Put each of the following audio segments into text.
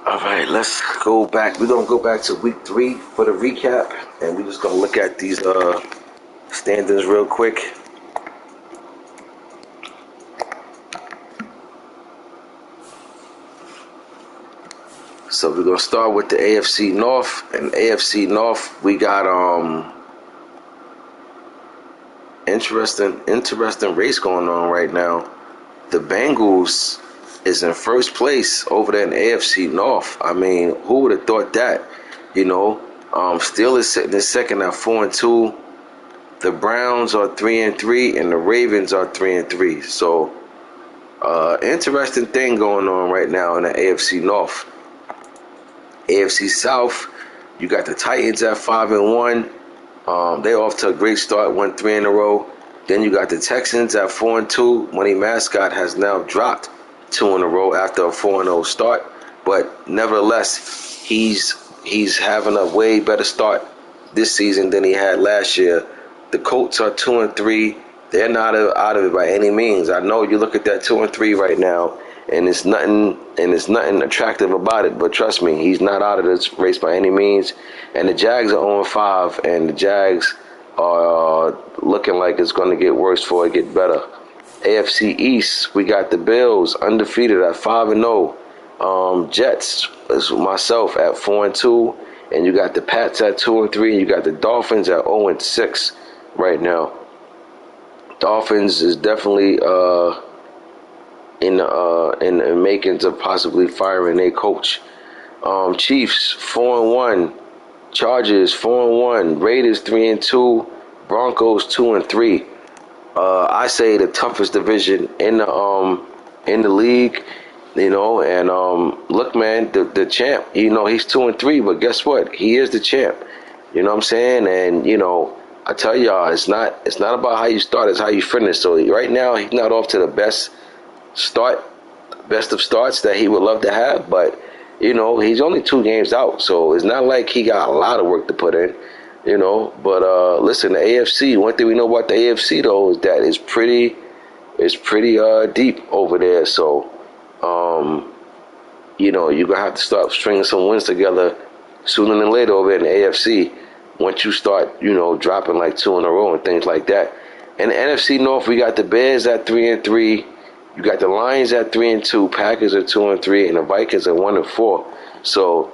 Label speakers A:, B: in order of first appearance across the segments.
A: All right, let's go back. We're gonna go back to week 3 for the recap, and we're just gonna look at these standings real quick. So we're gonna start with the AFC North, and AFC North we got interesting race going on right now. The Bengals is in first place over there in AFC North. I mean, who would have thought that? You know, Steelers sitting in second at 4-2. The Browns are 3-3, and the Ravens are 3-3. So, interesting thing going on right now in the AFC North. AFC South, you got the Titans at 5-1. They off to a great start, won 3 in a row. Then you got the Texans at 4-2. Money Mascot has now dropped 2 in a row after a 4-0 start, but nevertheless, he's having a way better start this season than he had last year. The Colts are 2-3. They're not out of it by any means. I know you look at that 2-3 right now, and it's nothing attractive about it. But trust me, he's not out of this race by any means. And the Jags are 0-5, and the Jags are looking like it's going to get worse before it get better. AFC East, we got the Bills undefeated at 5-0. Jets is myself at 4-2, and you got the Pats at 2-3, and you got the Dolphins at 0-6 right now. Dolphins is definitely in the makings of possibly firing their coach. Chiefs 4-1, Chargers 4-1, Raiders 3-2, Broncos 2-3. I say the toughest division in the league, you know. And look, man, the champ, you know, he's 2-3, but guess what? He is the champ. You know what I'm saying? And you know, I tell y'all, it's not about how you start, it's how you finish. So right now, he's not off to the best of starts that he would love to have, but you know, he's only 2 games out, so it's not like he got a lot of work to put in, you know. But listen, the AFC, one thing we know about the AFC though is that it's pretty deep over there. So you know, you're gonna have to start stringing some wins together sooner than later over in the AFC. Once you start, you know, dropping like 2 in a row and things like that. And the NFC North, we got the Bears at 3-3. You got the Lions at 3-2, Packers at 2-3, and the Vikings at 1-4. So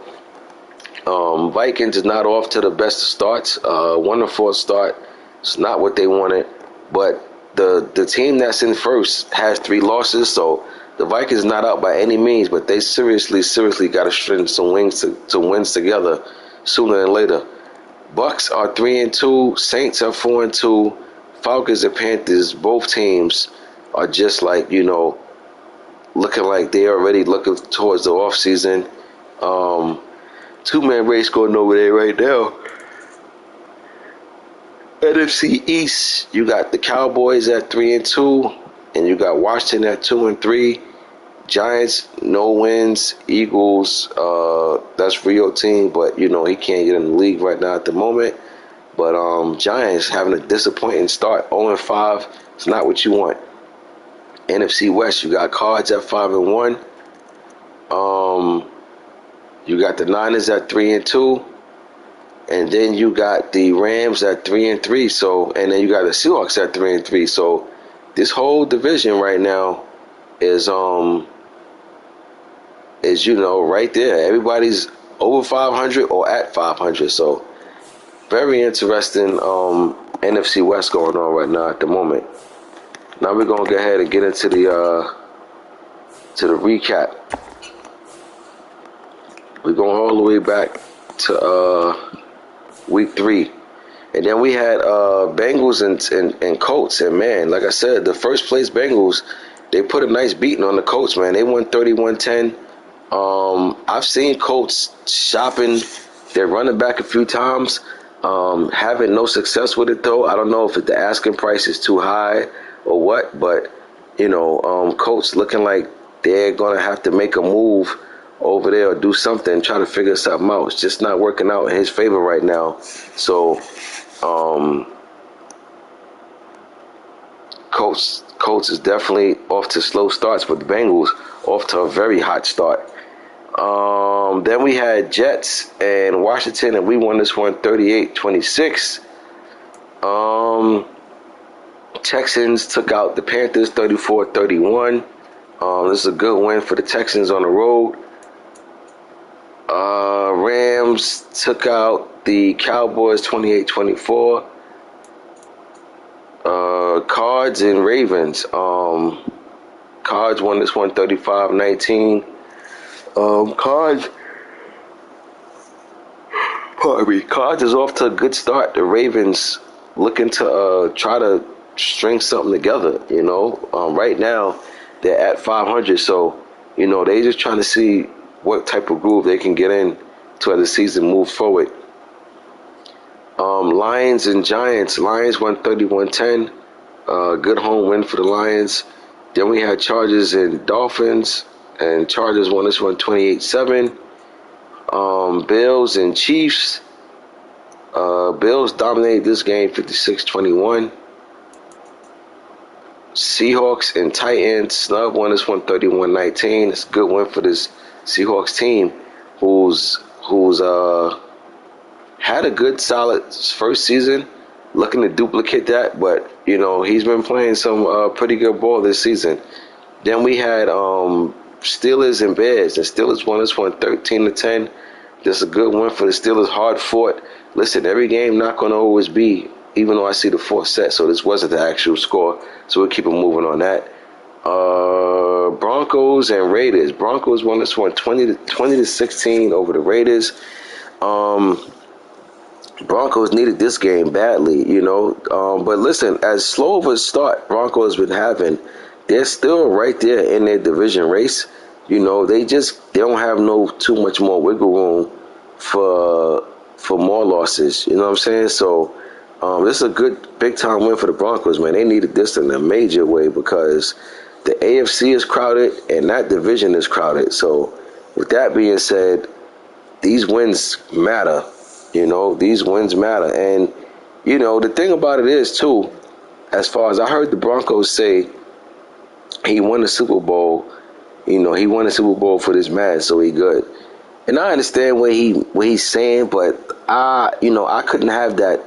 A: Vikings is not off to the best of starts. 1-4 start. It's not what they wanted. But the team that's in first has 3 losses, so the Vikings is not out by any means. But they seriously got to string some wins together sooner than later. Bucks are 3-2, Saints are 4-2, Falcons and Panthers, both teams are just like, you know, looking like they're already looking towards the off season. 2-man race going over there right now. NFC East, you got the Cowboys at 3-2, and you got Washington at 2-3. Giants, no wins. Eagles, that's Rio team, but you know he can't get in the league right now at the moment. But Giants having a disappointing start, 0-5. It's not what you want. NFC West, you got Cards at 5-1. You got the Niners at 3-2, and then you got the Rams at 3-3. So, and then you got the Seahawks at 3-3. So, this whole division right now is you know right there. Everybody's over 500 or at 500. So, very interesting NFC West going on right now at the moment. Now we're gonna go ahead and get into the recap. We're going all the way back to week 3, and then we had Bengals and Colts. And man, like I said, the first place Bengals, they put a nice beating on the Colts. Man, they won 31-10. I've seen Colts shopping their running back a few times, having no success with it though. I don't know if the asking price is too high or what, but you know, Colts looking like they're gonna have to make a move over there or do something, try to figure something out. It's just not working out in his favor right now. So Colts is definitely off to slow starts, but the Bengals off to a very hot start. Then we had Jets and Washington, and we won this one 38-26. Um, Texans took out the Panthers 34-31. This is a good win for the Texans on the road. Rams took out the Cowboys 28-24. Cards and Ravens. Cards won this one 35-19. Cards. Pardon me. Cards is off to a good start. The Ravens looking to try to string something together. Right now they're at 500, so they just trying to see what type of groove they can get in to as the season moves forward. Lions and Giants. Lions won 31-10. Good home win for the Lions. Then we had Chargers and Dolphins, and Chargers won this one 28-7. Bills and Chiefs. Bills dominated this game 56-21. Seahawks and Titans. Snub won this one 31-19. It's a good win for this Seahawks team, who's had a good solid first season, looking to duplicate that, but he's been playing some pretty good ball this season. Then we had Steelers and Bears. The Steelers won this one 13-10. This is a good win for the Steelers, hard fought. Listen, every game not going to always be, even though I see the fourth set, so this wasn't the actual score, so we'll keep it moving on that. Broncos and Raiders. Broncos won this one 20-16 over the Raiders. Broncos needed this game badly, but listen, as slow of a start Broncos been having, they're still right there in their division race. They don't have too much more wiggle room for more losses. You know what I'm saying? So this is a good big time win for the Broncos, man. They needed this in a major way because the AFC is crowded and that division is crowded. So with that being said, these wins matter. These wins matter. And, the thing about it is, too, as far as I heard the Broncos say, he won the Super Bowl. He won the Super Bowl for this man, so he good. And I understand what he's saying, but I couldn't have that.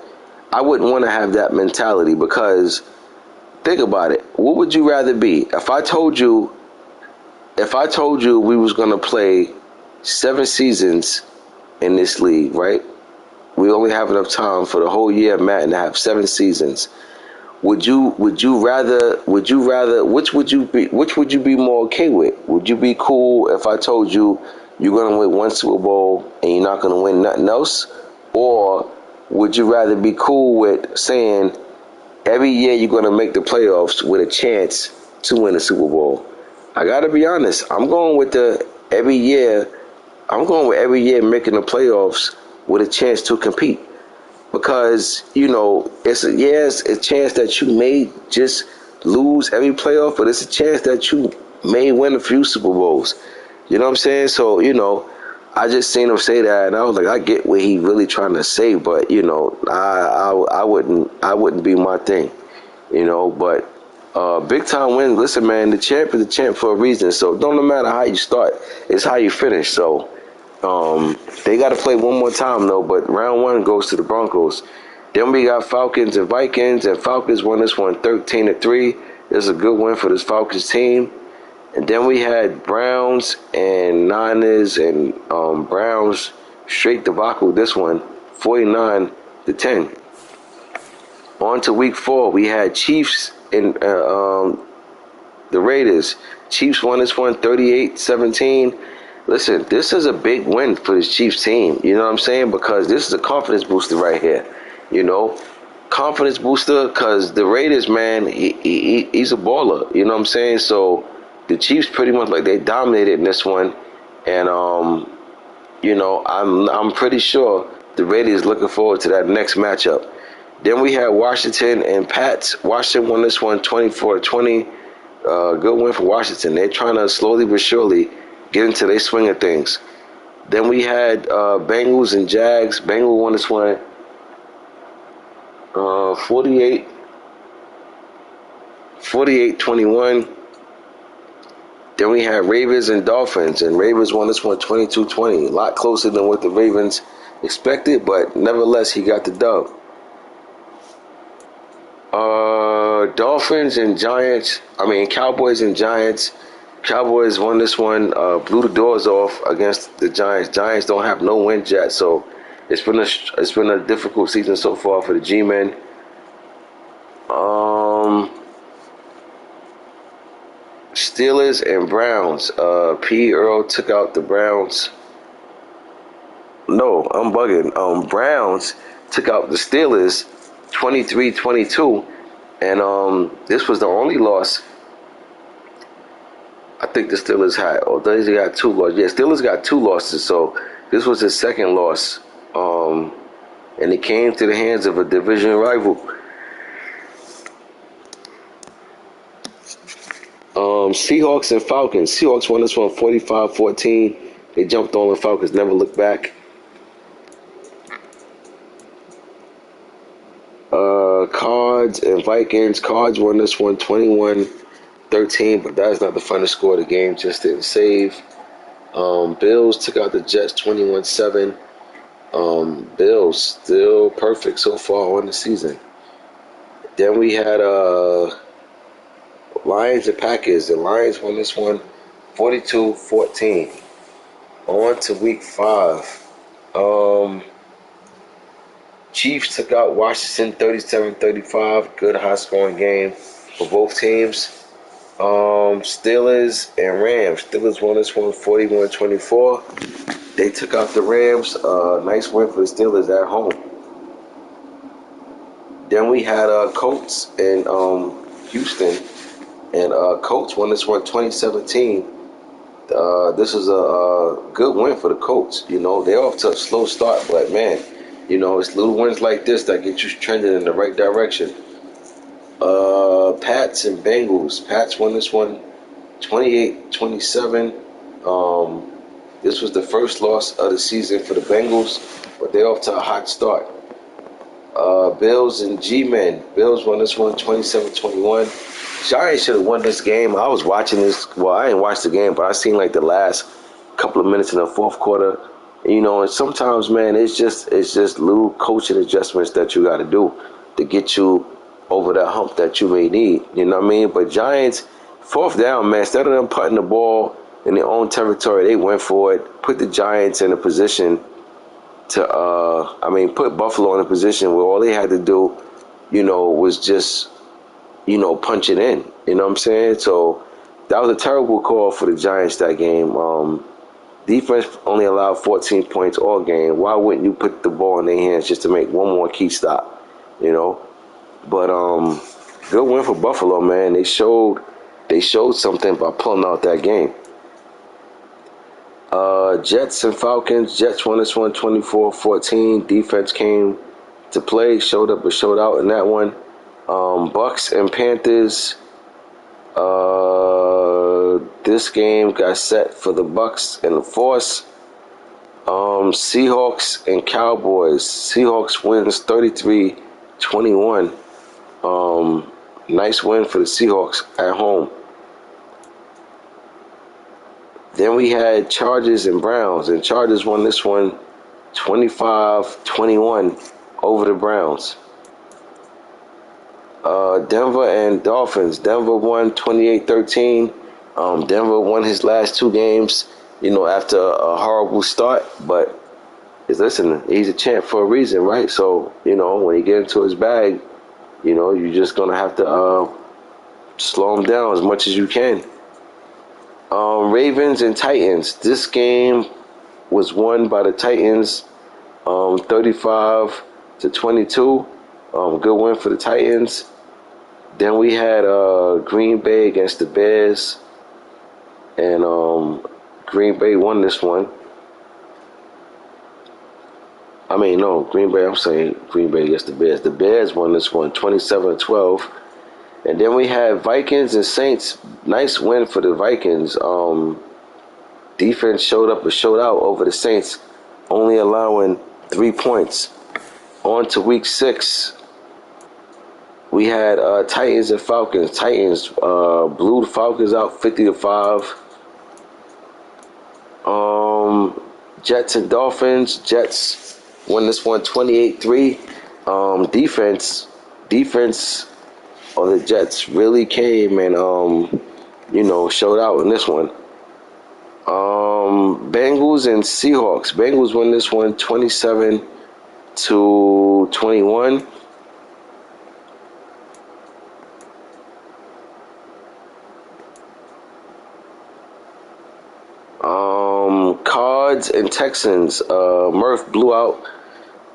A: I wouldn't want to have that mentality because think about it. What would you rather be? If I told you we was going to play 7 seasons in this league, right? We only have enough time for the whole year, Matt, to have 7 seasons. Which would you be more okay with? Would you be cool if I told you you're gonna win 1 Super Bowl and you're not gonna win nothing else? Or would you rather be cool with saying every year you're gonna make the playoffs with a chance to win a Super Bowl? I gotta be honest, I'm going with every year making the playoffs with a chance to compete. Because, it's a chance that you may just lose every playoff, but it's a chance that you may win a few Super Bowls. You know what I'm saying? So, I just seen him say that, and I was like, I get what he really trying to say, but, I wouldn't be my thing, but big time win. Listen, man, the champ is the champ for a reason, so no matter how you start, it's how you finish, so they got to play one more time, though, but round 1 goes to the Broncos. Then we got Falcons and Vikings, and Falcons won this one 13-3. This is a good win for this Falcons team. And then we had Browns and Niners, and Browns straight debacle this one, 49-10. On to week 4, we had Chiefs and the Raiders. Chiefs won this one 38-17. Listen, this is a big win for this Chiefs team. You know what I'm saying? Because this is a confidence booster right here. Confidence booster because the Raiders, man, he's a baller. You know what I'm saying? So the Chiefs pretty much they dominated in this one. And, I'm pretty sure the Raiders looking forward to that next matchup. Then we had Washington and Pats. Washington won this one 24-20. Good win for Washington. They're trying to slowly but surely get into their swing of things. Then we had Bengals and Jags. Bengals won this one 48-21. Then we had Ravens and Dolphins, and Ravens won this one 22-20. A lot closer than what the Ravens expected, but nevertheless, he got the dub. Dolphins and Giants. I mean, Cowboys and Giants. Cowboys won this one, blew the doors off against the Giants. Giants don't have no wins yet, so it's been a difficult season so far for the G-men. Steelers and Browns. P. Earl took out the Browns. No, I'm bugging. Browns took out the Steelers 23-22, and this was the only loss I think the Steelers had. Or they got two losses. Yeah, Steelers got two losses, so this was his second loss. And it came to the hands of a division rival. Seahawks and Falcons. Seahawks won this one 45-14. They jumped on the Falcons, never looked back. Cards and Vikings. Cards won this one 21-13, but that's not the final score of the game. Just didn't save. Bills took out the Jets 21-7. Bills still perfect so far on the season. Then we had Lions and Packers. The Lions won this one 42-14. On to week 5. Chiefs took out Washington 37-35. Good high-scoring game for both teams. Steelers and Rams. Steelers won this one 41-24. They took out the Rams. Nice win for the Steelers at home. Then we had Colts and Houston. And Colts won this one 2017. This is a good win for the Colts. You know, they're off to a slow start, but man, you know, it's little wins like this that get you trending in the right direction. Pats and Bengals. Pats won this one 28-27. This was the first loss of the season for the Bengals, but they're off to a hot start. Bills and G-Men. Bills won this one 27-21. Giants should have won this game. I was watching this. Well, I didn't watch the game, but I seen like the last couple of minutes in the fourth quarter. You know, and sometimes, man, it's just little coaching adjustments that you got to do to get you over that hump that you may need. You know what I mean? But Giants, fourth down, man, instead of them putting the ball in their own territory, they went for it, put the Giants in a position to, put Buffalo in a position where all they had to do, you know, was just, you know, punch it in. You know what I'm saying? So that was a terrible call for the Giants that game. Defense only allowed 14 points all game. Why wouldn't you put the ball in their hands just to make one more key stop? You know? But good win for Buffalo, man. They showed something by pulling out that game. Jets and Falcons. Jets won this one 24-14. Defense came to play, showed up and showed out in that one. Bucks and Panthers. This game got set for the Bucks and the Force. Seahawks and Cowboys. Seahawks wins 33-21. Nice win for the Seahawks at home. Then we had Chargers and Browns, and Chargers won this one 25-21 over the Browns. Denver and Dolphins. Denver won 28-13. Denver won his last two games, you know, after a horrible start. But listen, he's a champ for a reason, right? So, you know, when he gets into his bag, you know, you're just going to have to slow him down as much as you can. Ravens and Titans. This game was won by the Titans 35-22. Good win for the Titans. Then we had Green Bay against the Bears. And Green Bay won this one. Green Bay against the Bears. The Bears won this one 27-12. And then we had Vikings and Saints. Nice win for the Vikings. Defense showed up and showed out over the Saints, only allowing 3 points. On to week 6. We had Titans and Falcons. Titans blew the Falcons out 50-5. Jets and Dolphins. Jets won this one 28-3. Defense of the Jets really came and showed out in this one. Bengals and Seahawks. Bengals won this one 27-21. Cards and Texans. Murph blew out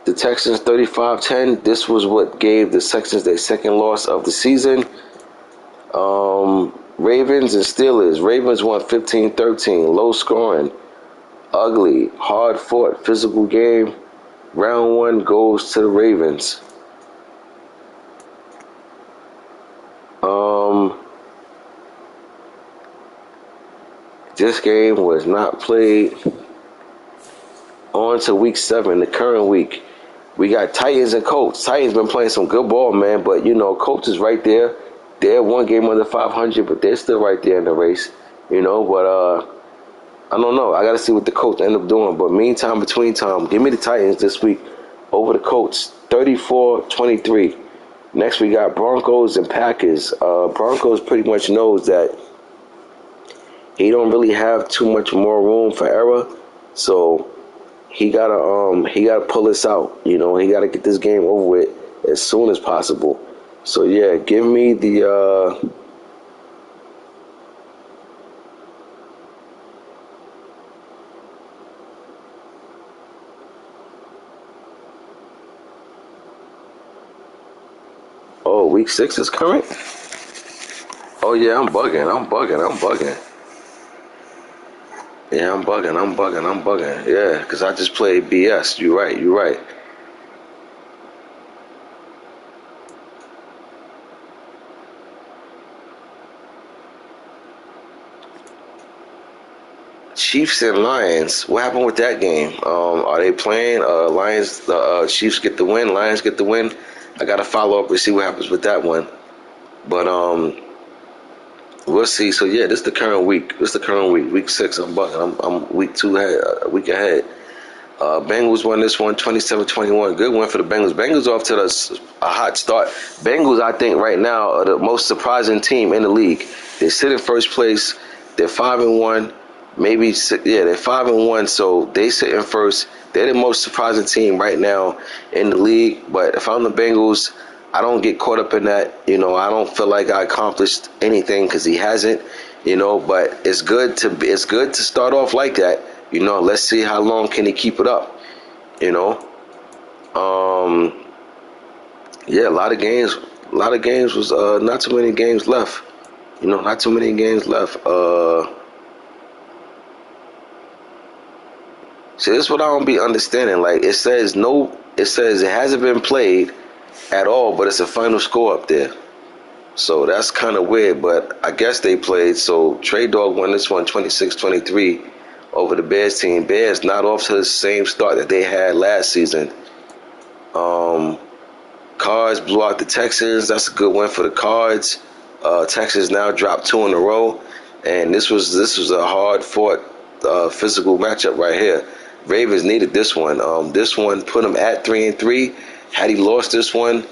A: the Texans 35-10. This was what gave the Texans their second loss of the season. Ravens and Steelers. Ravens won 15-13. Low scoring. Ugly. Hard fought. Physical game. Round one goes to the Ravens. This game was not played on to week 7, the current week. We got Titans and Colts. Titans been playing some good ball, man, but Colts is right there. They're one game under 500, but they're still right there in the race, but I don't know. I got to see what the Colts end up doing, but meantime, between time, give me the Titans this week over the Colts, 34-23. Next, we got Broncos and Packers. Broncos pretty much knows that he don't really have too much more room for error, so he gotta pull this out. He gotta get this game over with as soon as possible. So yeah, give me the week 6 is current. Oh yeah, I'm bugging. Yeah, I'm bugging. Yeah, because I just played BS. You're right. Chiefs and Lions. What happened with that game? Are they playing? Lions, Chiefs get the win. Lions get the win. I got to follow up and see what happens with that one. But we'll see. So yeah, this is the current week. Week 6. I'm bugging. I'm week 2 ahead. A week ahead. Bengals won this one 27-21. Good win for the Bengals. Bengals off to a hot start. Bengals, I think, right now are the most surprising team in the league. They sit in first place. They're 5-1. They're 5-1. So they sit in first. They're the most surprising team right now in the league. But if I'm the Bengals, I don't get caught up in that. I don't feel like I accomplished anything because he hasn't. But it's good to start off like that. Let's see how long can he keep it up. Yeah, a lot of games was not too many games left. Not too many games left. See, this is what I don't be understanding. Like it says it hasn't been played at all, but it's a final score up there. So that's kind of weird, but I guess they played. So Trey Dog won this one 26-23 over the Bears team. Bears not off to the same start that they had last season. Cards blew out the Texans. That's a good win for the Cards. Texans now dropped 2 in a row, and this was a hard fought physical matchup right here. Ravens needed this one. This one put him at 3-3. Had he lost this one,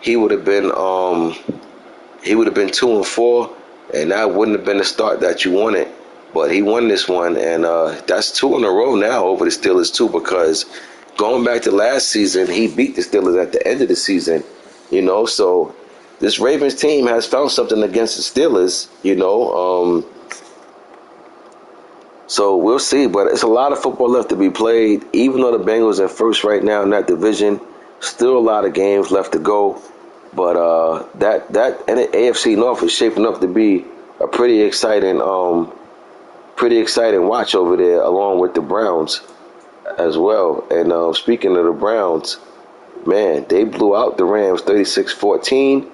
A: he would have been 2-4, and that wouldn't have been the start that you wanted. But he won this one, and that's 2 in a row now over the Steelers too. Because going back to last season, he beat the Steelers at the end of the season. So this Ravens team has found something against the Steelers. So we'll see, but it's a lot of football left to be played. Even though the Bengals are first right now in that division, still a lot of games left to go. But that and the AFC North is shaping up to be a pretty exciting watch over there, along with the Browns as well. And speaking of the Browns, man, they blew out the Rams 36-14,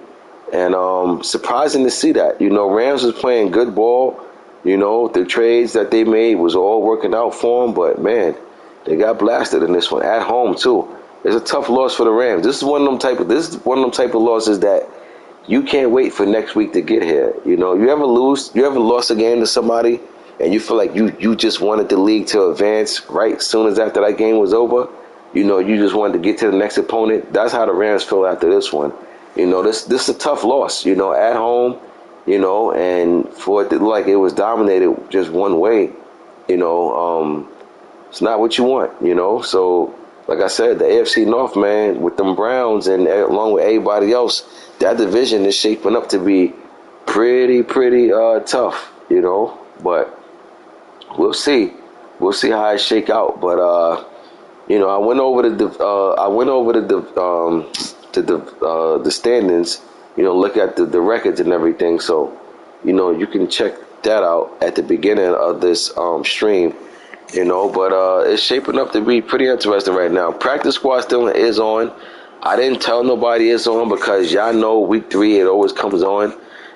A: and surprising to see that. Rams was playing good ball. The trades that they made was all working out for them, but man, they got blasted in this one at home too. It's a tough loss for the Rams. This is one of them type of losses that you can't wait for next week to get here. You ever lost a game to somebody and you feel like you just wanted the league to advance right soon as after that game was over. You just wanted to get to the next opponent. That's how the Rams feel after this one. This is a tough loss. At home. And for it to look like it was dominated just one way. It's not what you want. So, like I said, the AFC North, man, with them Browns and along with everybody else, that division is shaping up to be pretty tough. But we'll see. We'll see how it shake out. But I went over the standings. Look at the records and everything. So, you can check that out at the beginning of this stream. But it's shaping up to be pretty interesting right now. Practice squad still is on. I didn't tell nobody it's on because y'all know week 3 it always comes on.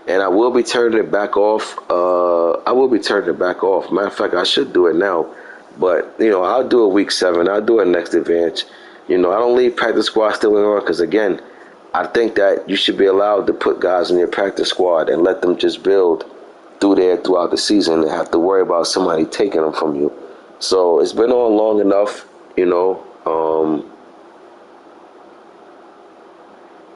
A: And I will be turning it back off. Matter of fact, I should do it now. But, I'll do it week 7. I'll do it next advance. I don't leave practice squad still on because, again, I think that you should be allowed to put guys in your practice squad and let them just build throughout the season and have to worry about somebody taking them from you. So it's been on long enough,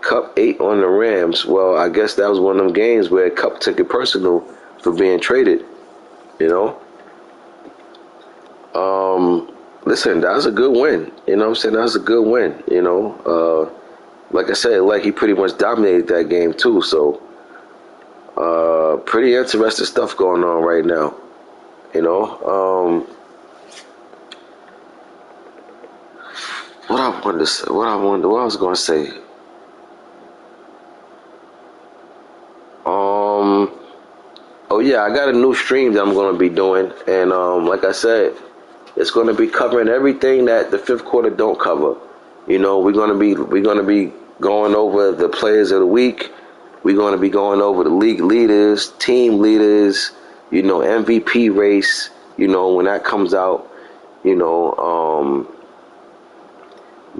A: Cup 8 on the Rams. Well, I guess that was one of them games where Cup took it personal for being traded, Listen, that was a good win. That was a good win, Like I said, like he pretty much dominated that game too. So, pretty interesting stuff going on right now, What I was going to say. Oh yeah, I got a new stream that I'm going to be doing, and like I said, it's going to be covering everything that the fifth quarter don't cover. We're going to be going over the players of the week. We're going to be going over the league leaders, team leaders, MVP race. When that comes out, we're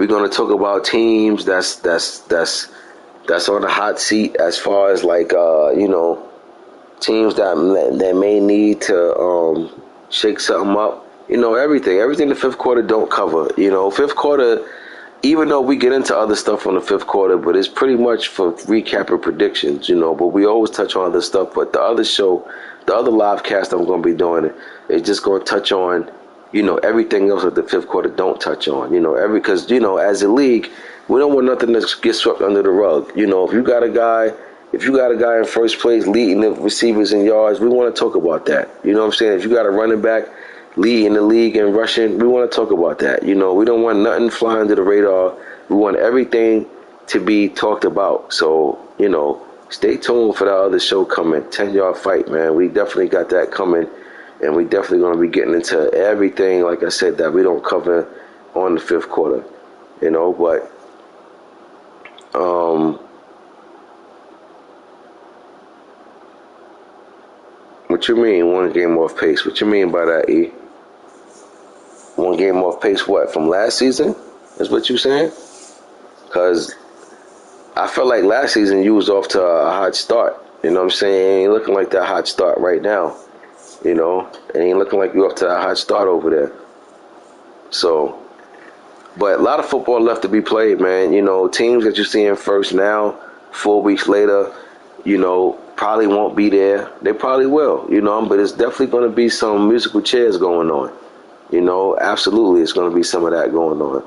A: going to talk about teams that's on the hot seat as far as like teams that may need to shake something up. Everything the fifth quarter don't cover. Fifth quarter, even though we get into other stuff on the fifth quarter, but it's pretty much for recap and predictions. But we always touch on other stuff. But the other live cast I'm going to be doing, it's just going to touch on everything else that the fifth quarter don't touch on. Because as a league, we don't want nothing to get swept under the rug. If you got a guy in first place leading the receivers in yards, we want to talk about that. You know what I'm saying? If you got a running back leading the league in rushing, we want to talk about that. We don't want nothing flying under the radar. We want everything to be talked about. So, stay tuned for that other show coming, 10-Yard Fight, man. We definitely got that coming, and we definitely going to be getting into everything, like I said, that we don't cover on the fifth quarter. But what you mean, one game off pace? What you mean by that, E? One game off pace, what, from last season? Is what you saying? Because I felt like last season you was off to a hot start. You know what I'm saying? It ain't looking like that hot start right now. It ain't looking like you off to a hot start over there. So, but a lot of football left to be played, man. Teams that you're seeing first now, 4 weeks later, probably won't be there. They probably will, but it's definitely going to be some musical chairs going on. Absolutely, it's going to be some of that going on.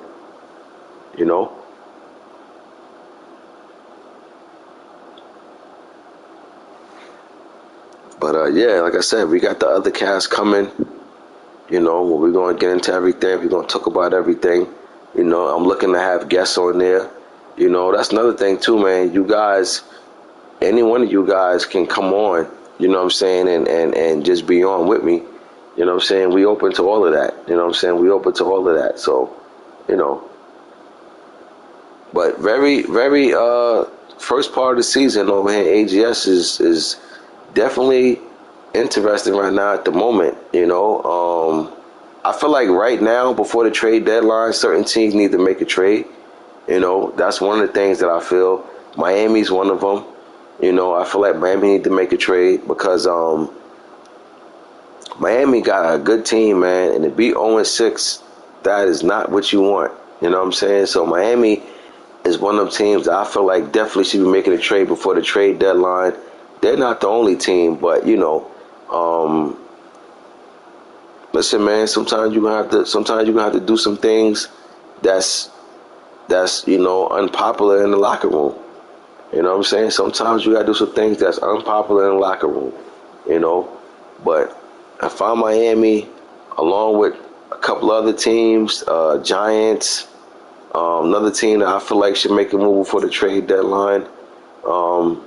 A: But yeah, like I said, we got the other cast coming. We're going to get into everything. We're going to talk about everything. I'm looking to have guests on there. That's another thing too, man. You guys, any one of you guys can come on, what I'm saying, and just be on with me. What I'm saying? We open to all of that. What I'm saying? We open to all of that. So, but very, very first part of the season over here at AGS is definitely interesting right now at the moment. I feel like right now, before the trade deadline, certain teams need to make a trade. That's one of the things that I feel. Miami's one of them. I feel like Miami need to make a trade because Miami got a good team, man, and to be 0-6, that is not what you want. You know what I'm saying? So Miami is one of them teams that I feel like definitely should be making a trade before the trade deadline. They're not the only team, but um, listen, man. Sometimes you're gonna have to do some things that's unpopular in the locker room. You know what I'm saying? Sometimes you gotta do some things that's unpopular in the locker room. You know, but if I'm Miami, along with a couple other teams, Giants, another team that I feel like should make a move before the trade deadline. Um,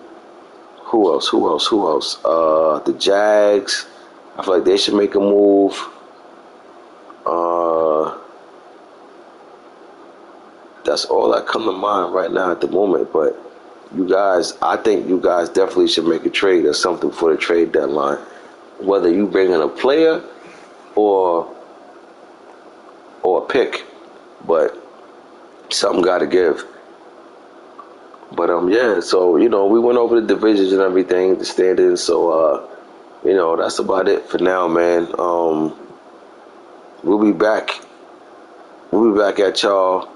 A: who else? Who else? Who else? The Jags. I feel like they should make a move. Uh, that's all that come to mind right now at the moment. But I think you guys definitely should make a trade or something for the trade deadline. Whether you bring in a player or a pick, but something got to give. But yeah, so we went over the divisions and everything, the standings. So that's about it for now, man. We'll be back. We'll be back at y'all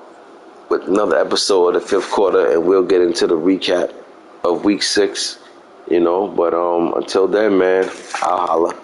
A: with another episode of the fifth quarter, and we'll get into the recap of week 6. But until then, man, I'll holla.